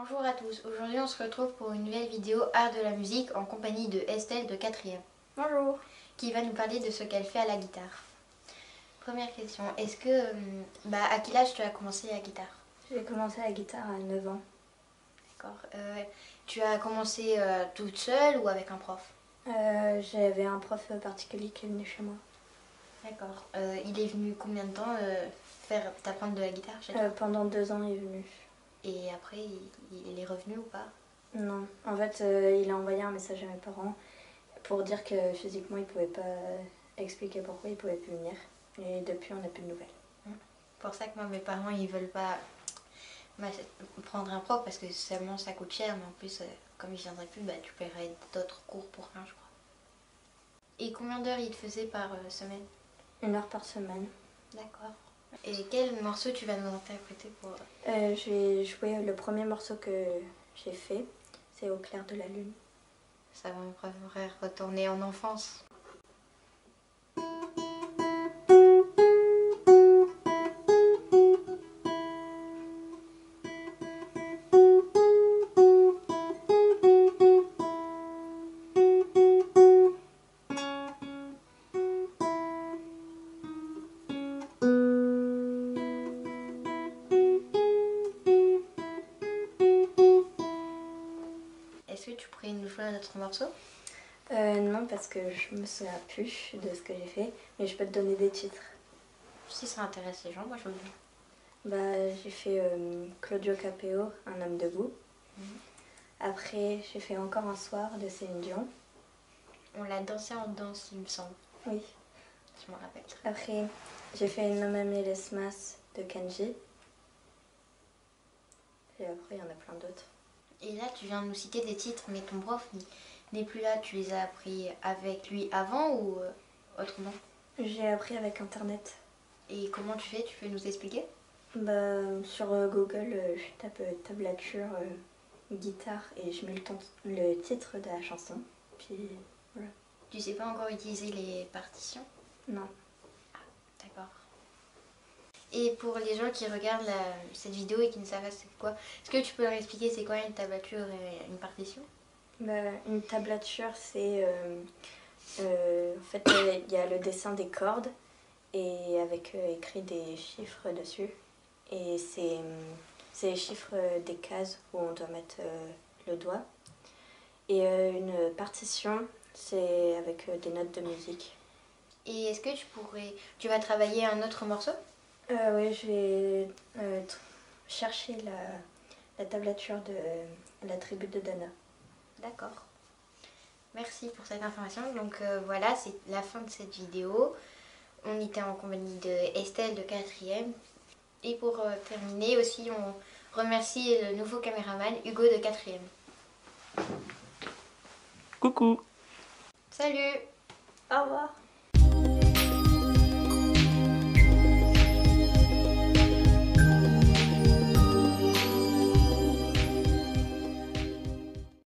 Bonjour à tous, aujourd'hui on se retrouve pour une nouvelle vidéo Art de la musique en compagnie de Estelle de 4e. Bonjour. Qui va nous parler de ce qu'elle fait à la guitare. Première question, est-ce que, à quel âge tu as commencé la guitare? J'ai commencé la guitare à 9 ans. D'accord. Tu as commencé toute seule ou avec un prof? J'avais un prof particulier qui est venu chez moi. D'accord. Il est venu combien de temps t'apprendre de la guitare chez toi? Pendant 2 ans, il est venu. Et après, il est revenu ou pas? Non, en fait, il a envoyé un message à mes parents pour dire que physiquement, il pouvait pas expliquer pourquoi il pouvait plus venir. Et depuis, on n'a plus de nouvelles. C'est pour ça que moi, mes parents, ils veulent pas prendre un prof parce que seulement ça coûte cher, mais en plus, comme il viendrait plus, tu paierais d'autres cours pour rien, je crois. Et combien d'heures il te faisait par semaine? 1 heure par semaine. D'accord. Et quel morceau tu vas nous interpréter pour... Je vais jouer le premier morceau que j'ai fait, c'est Au clair de la lune. Ça va me faire retourner en enfance. Est-ce que tu pourrais nous jouer un autre morceau? Non, parce que je me souviens plus de ce que j'ai fait, mais je peux te donner des titres. Si ça intéresse les gens, moi je veux bien. J'ai fait Claudio Capeo, Un homme debout. Après, j'ai fait Encore un soir de Céline Dion. On l'a dansé en danse, il me semble. Oui. Je me rappelle. Après, j'ai fait No me les más de Kenji. Et après, il y en a plein d'autres. Et là, tu viens de nous citer des titres, mais ton prof n'est plus là. Tu les as appris avec lui avant ou autrement? J'ai appris avec Internet. Et comment tu fais? Tu peux nous expliquer? Sur Google, je tape tablature guitare et je mets le titre de la chanson. Puis voilà. Tu sais pas encore utiliser les partitions? Non. Ah, d'accord. Et pour les gens qui regardent cette vidéo et qui ne savent pas c'est quoi, est-ce que tu peux leur expliquer c'est quoi une tablature et une partition? Une tablature, c'est... en fait, il y a le dessin des cordes et avec écrit des chiffres dessus. Et c'est les chiffres des cases où on doit mettre le doigt. Et une partition, c'est avec des notes de musique. Et est-ce que tu vas travailler un autre morceau? Oui, je vais chercher la tablature de la tribu de Dana. D'accord. Merci pour cette information. Donc voilà, c'est la fin de cette vidéo. On était en compagnie de Estelle de 4e. Et pour terminer aussi, on remercie le nouveau caméraman Hugo de 4e. Coucou! Salut! Au revoir!